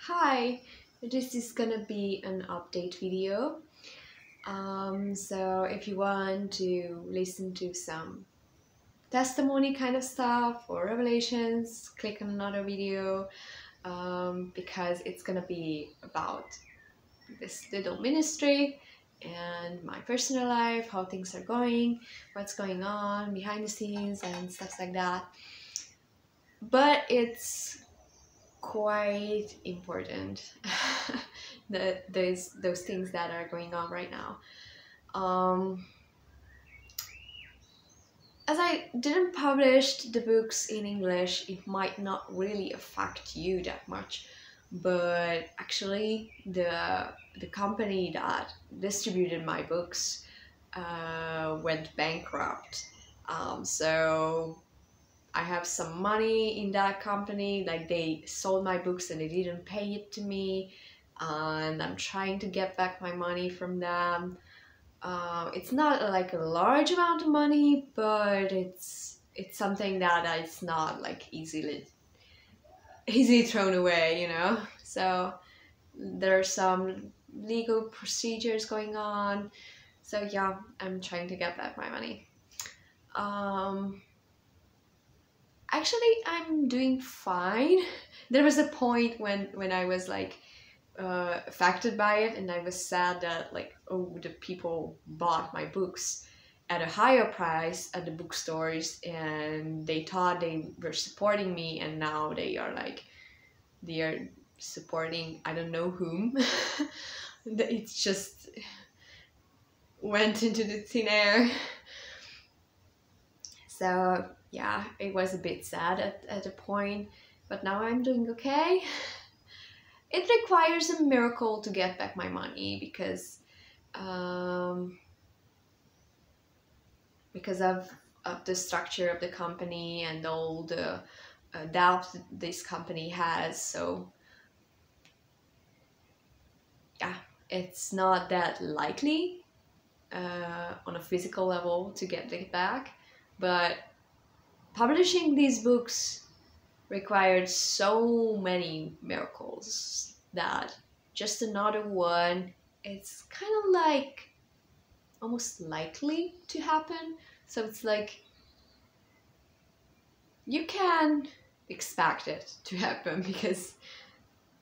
Hi, this is gonna be an update video. So if you want to listen to some testimony kind of stuff or revelations, click on another video because it's gonna be about this little ministry and my personal life, how things are going, what's going on behind the scenes and stuff like that. But it's quite important that those things that are going on right now. As I didn't publish the books in English, it might not really affect you that much, but actually the company that distributed my books went bankrupt. So I have some money in that company, like they sold my books and they didn't pay it to me, and I'm trying to get back my money from them. It's not like a large amount of money, but it's something that is not like easily thrown away, you know. So there are some legal procedures going on. So yeah, I'm trying to get back my money. Actually, I'm doing fine. There was a point when I was like affected by it, and I was sad that like, oh, the people bought my books at a higher price at the bookstores, and they thought they were supporting me, and now they are supporting I don't know whom. It just went into the thin air. So yeah, it was a bit sad at a point, but now I'm doing okay. It requires a miracle to get back my money because of the structure of the company and all the doubt this company has. So yeah, it's not that likely on a physical level to get it back, but publishing these books required so many miracles that just another one, it's kind of like almost likely to happen. So it's like you can expect it to happen because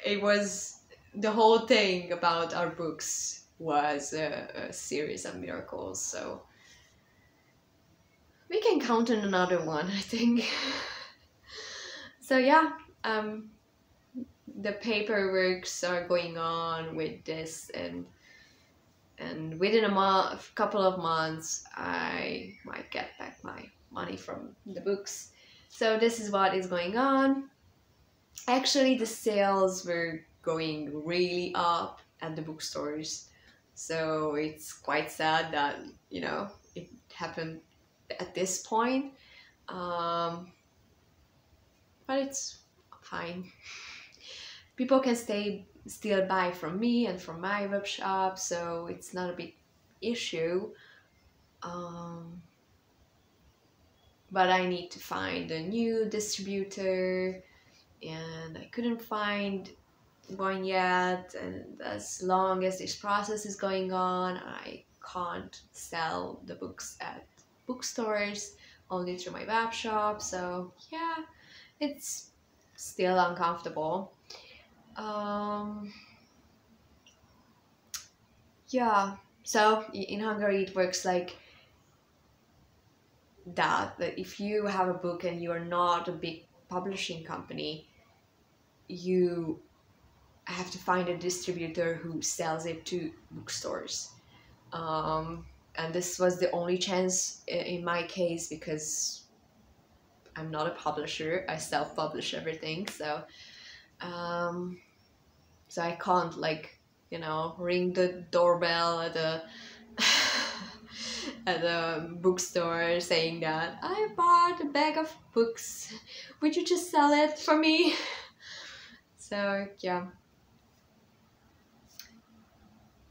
it was the whole thing about our books was a series of miracles. So we can count on another one, I think. So yeah, the paperworks are going on with this, and within a couple of months, I might get back my money from the books. So this is what is going on. Actually, the sales were going really up at the bookstores, so it's quite sad that, you know, it happened at this point. But it's fine. People can still buy from me and from my web shop, so it's not a big issue. But I need to find a new distributor, and I couldn't find one yet, and as long as this process is going on, I can't sell the books at bookstores, only through my web shop. So yeah, it's still uncomfortable. Yeah, so in Hungary it works like that if you have a book and you're not a big publishing company, you have to find a distributor who sells it to bookstores. And this was the only chance in my case because I'm not a publisher. I self-publish everything, so so I can't, like, you know, ring the doorbell at a at a bookstore saying that I bought a bag of books, would you just sell it for me? So yeah,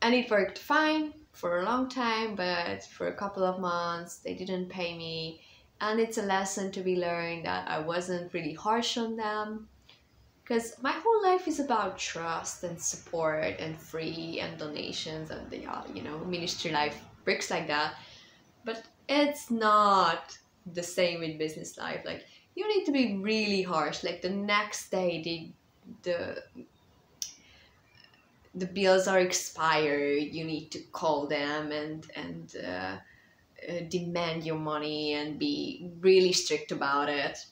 and it worked fine for a long time, but for a couple of months they didn't pay me, and it's a lesson to be learned that I wasn't really harsh on them, because my whole life is about trust and support and free and donations and the you know, ministry life bricks like that. But it's not the same with business life. Like, you need to be really harsh. Like, the next day the bills are expired, you need to call them and demand your money and be really strict about it.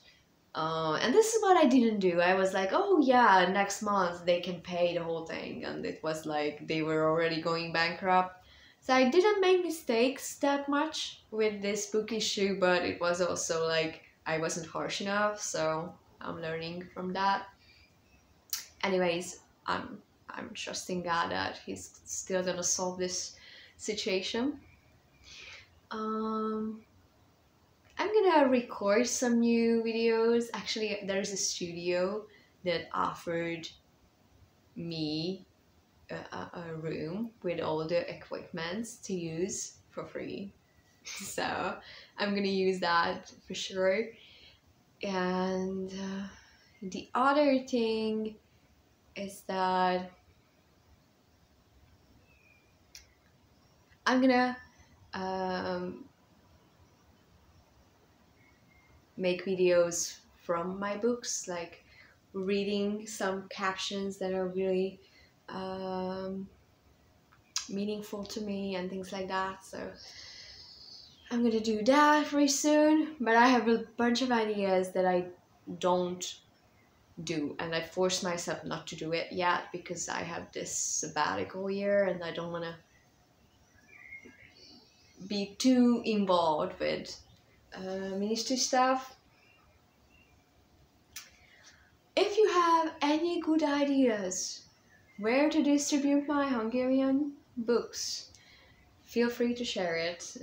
And this is what I didn't do. I was like, oh yeah, next month they can pay the whole thing. And it was like they were already going bankrupt. So I didn't make mistakes that much with this book issue, but it was also like I wasn't harsh enough. So I'm learning from that. Anyways, I'm trusting God that He's still gonna solve this situation. I'm gonna record some new videos. Actually, there's a studio that offered me a room with all the equipment to use for free. So I'm gonna use that for sure. And the other thing is that I'm gonna make videos from my books, like reading some captions that are really meaningful to me and things like that. So I'm gonna do that very soon, but I have a bunch of ideas that I don't do, and I force myself not to do it yet because I have this sabbatical year and I don't want to be too involved with ministry stuff. If you have any good ideas where to distribute my Hungarian books, feel free to share it.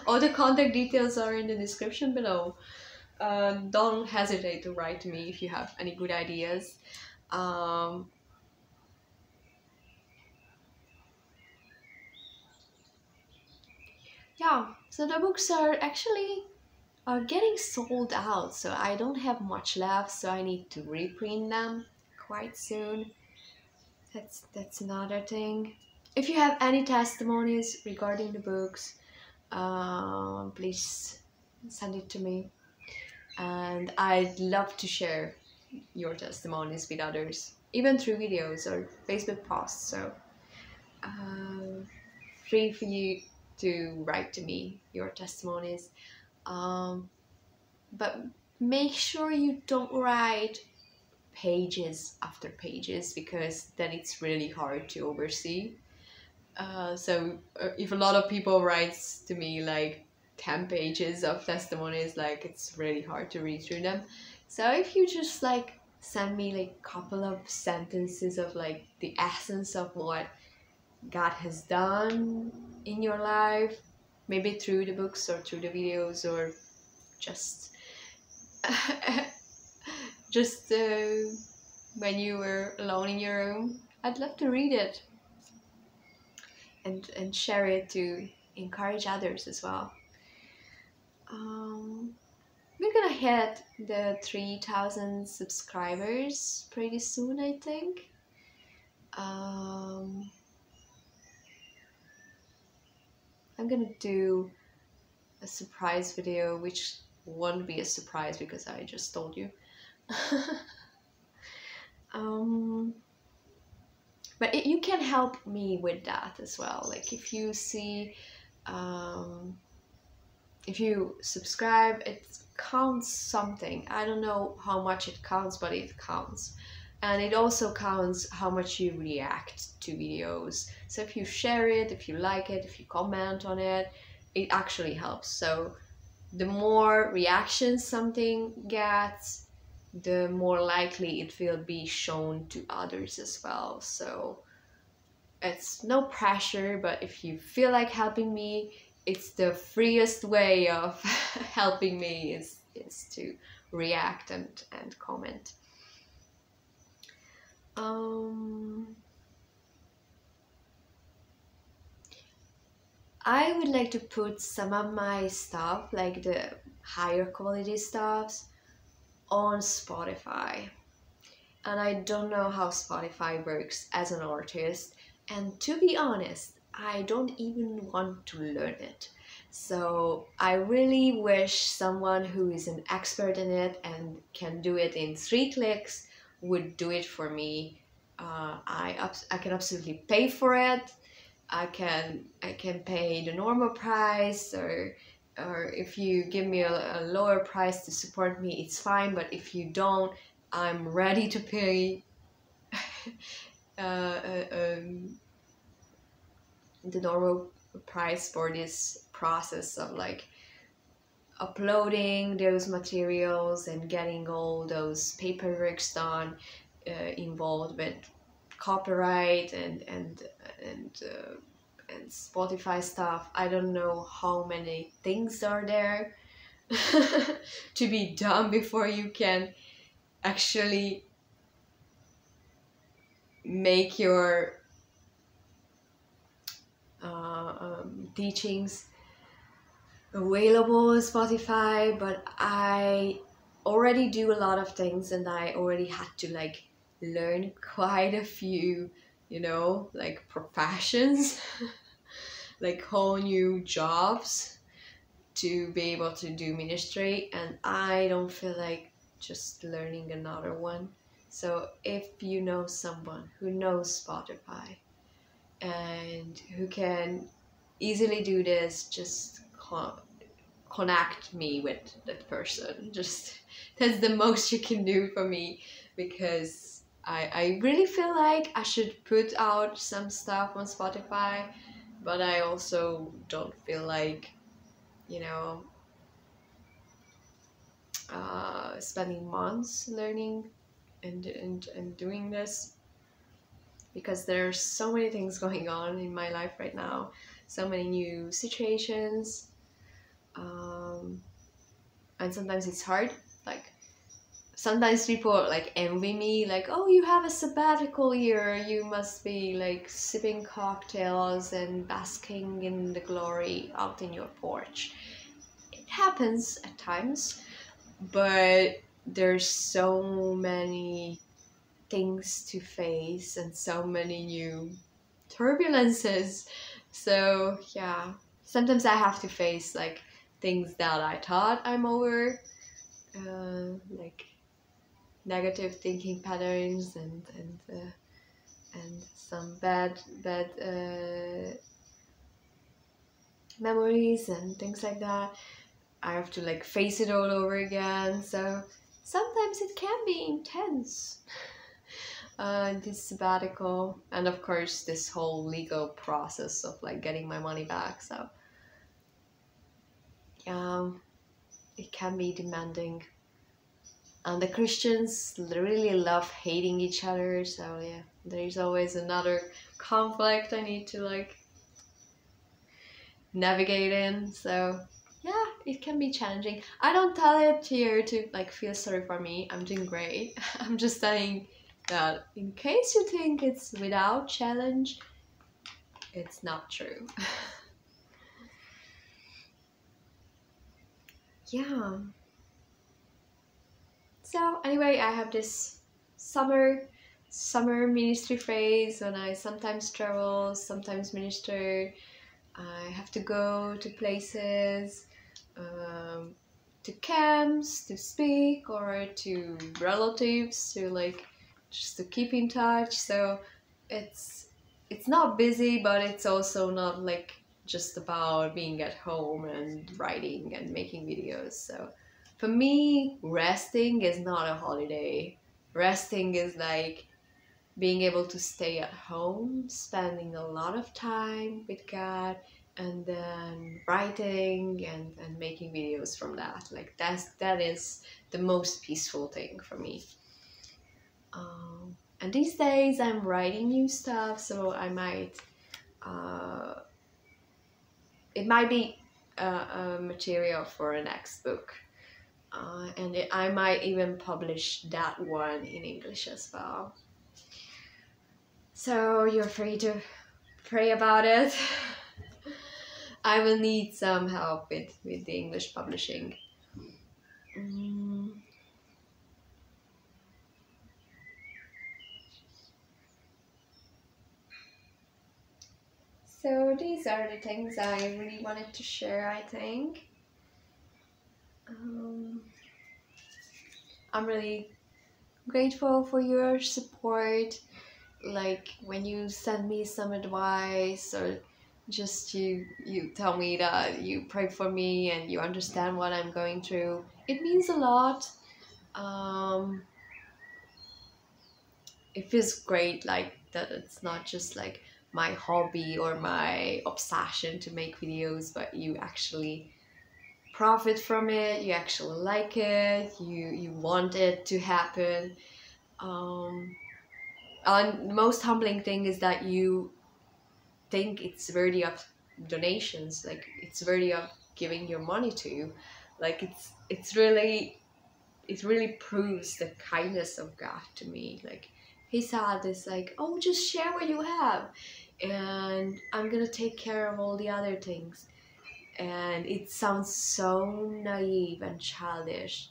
All the contact details are in the description below. Don't hesitate to write to me if you have any good ideas. Yeah, so the books are actually getting sold out, so I don't have much left, so I need to reprint them quite soon. That's another thing. If you have any testimonies regarding the books, please send it to me, and I'd love to share your testimonies with others, even through videos or Facebook posts. So free for you to write to me your testimonies, but make sure you don't write pages after pages, because then it's really hard to oversee. So if a lot of people writes to me like 10 pages of testimonies, like it's really hard to read through them. So if you just like send me like a couple of sentences of like the essence of what God has done in your life, maybe through the books or through the videos, or just just when you were alone in your room, I'd love to read it and share it to encourage others as well. We're gonna hit the 3,000 subscribers pretty soon, I think. I'm gonna do a surprise video, which won't be a surprise because I just told you. But you can help me with that as well. Like if you see, if you subscribe, it counts something. I don't know how much it counts, but it counts. And it also counts how much you react to videos. So if you share it, if you like it, if you comment on it, it actually helps. So the more reactions something gets, the more likely it will be shown to others as well. So it's no pressure, but if you feel like helping me, it's the freest way of helping me is to react and comment. I would like to put some of my stuff, like the higher quality stuffs, on Spotify. and I don't know how Spotify works as an artist, and to be honest, I don't even want to learn it. So I really wish someone who is an expert in it and can do it in 3 clicks would do it for me. I can absolutely pay for it. I can pay the normal price, or if you give me a lower price to support me, it's fine. But if you don't, I'm ready to pay uh, uh, um, the normal price for this process of like uploading those materials and getting all those paperwork done, involved with copyright and Spotify stuff. I don't know how many things are there to be done before you can actually make your teachings available on Spotify. But I already do a lot of things, and I already had to like learn quite a few, like professions, like whole new jobs to be able to do ministry, and I don't feel like just learning another one. So if you know someone who knows Spotify and who can easily do this, just connect me with that person. Just that's the most you can do for me, because I really feel like I should put out some stuff on Spotify, but I also don't feel like, spending months learning and doing this, because there's so many things going on in my life right now, so many new situations, and sometimes it's hard. Like sometimes people like envy me, like, oh, you have a sabbatical year, you must be like sipping cocktails and basking in the glory out in your porch. It happens at times, but there's so many things to face and so many new turbulences. So yeah, sometimes I have to face like things that I thought I'm over, like negative thinking patterns and some bad memories and things like that. I have to like face it all over again. So sometimes it can be intense. This sabbatical, and of course this whole legal process of like getting my money back. So yeah, it can be demanding. And the Christians really love hating each other. So yeah, there's always another conflict I need to like navigate in. So yeah, it can be challenging. I don't tell it here to like feel sorry for me. I'm doing great. I'm just saying that in case you think it's without challenge, it's not true. Yeah. So anyway, I have this summer ministry phase when I sometimes travel, sometimes minister. I have to go to places, to camps to speak, or to relatives to like just to keep in touch. So it's not busy, but it's also not like just about being at home and writing and making videos. So for me, resting is not a holiday. Resting is like being able to stay at home, spending a lot of time with God, and then writing and making videos from that. Like that is the most peaceful thing for me. And these days I'm writing new stuff, so I might it might be a material for a next book, and I might even publish that one in English as well. So you're free to pray about it. I will need some help with the English publishing. So these are the things I really wanted to share, I think. I'm really grateful for your support. Like when you send me some advice, or just you tell me that you pray for me and you understand what I'm going through, it means a lot. It feels great, like that it's not just like my hobby or my obsession to make videos, but you actually profit from it, you actually like it, you want it to happen. And the most humbling thing is that you think it's worthy of donations, like it's worthy of giving your money to. Like it really proves the kindness of God to me. Like he said this, like, oh, just share what you have and I'm gonna take care of all the other things. And it sounds so naive and childish,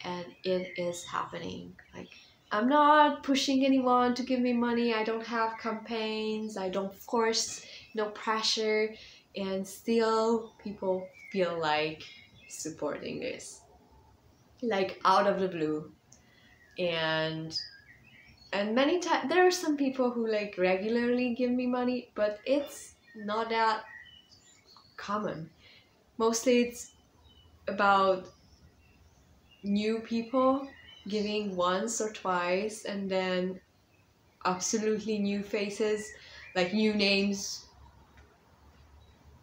and it is happening. Like, I'm not pushing anyone to give me money, I don't have campaigns, I don't force, no pressure, and still people feel like supporting this, like out of the blue. And many times there are some people who like regularly give me money, but it's not that common. Mostly it's about new people giving once or twice, and then absolutely new faces, like new names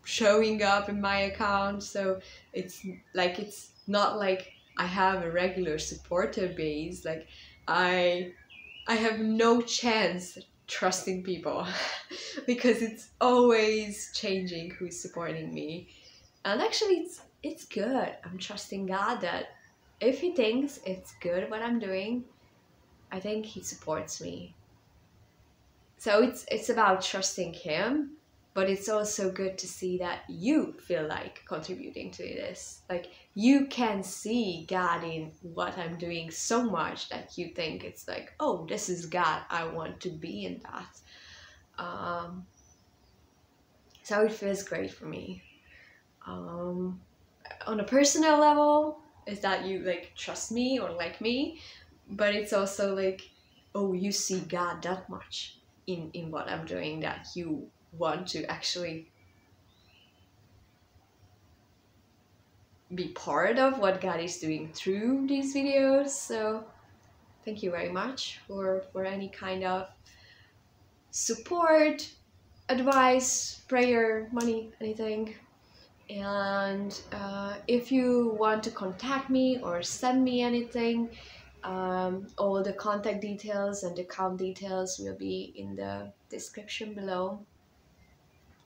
showing up in my account. So it's not like I have a regular supporter base. Like I have no chance trusting people because it's always changing who's supporting me. And actually it's good. I'm trusting God that if he thinks it's good what I'm doing, I think he supports me. So it's about trusting him, but it's also good to see that you feel like contributing to this. Like you can see God in what I'm doing so much that you think it's like, oh, this is God, I want to be in that. So it feels great for me. On a personal level, is that you like trust me or like me, but it's also like, oh, you see God that much in what I'm doing that you want to actually be part of what God is doing through these videos. So thank you very much for any kind of support, advice, prayer, money, anything. And if you want to contact me or send me anything, all the contact details and account details will be in the description below.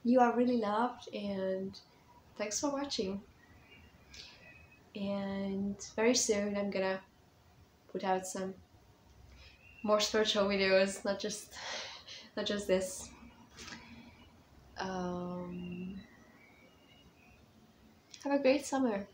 You are really loved, and thanks for watching. And very soon I'm gonna put out some more spiritual videos, not just this. Have a great summer.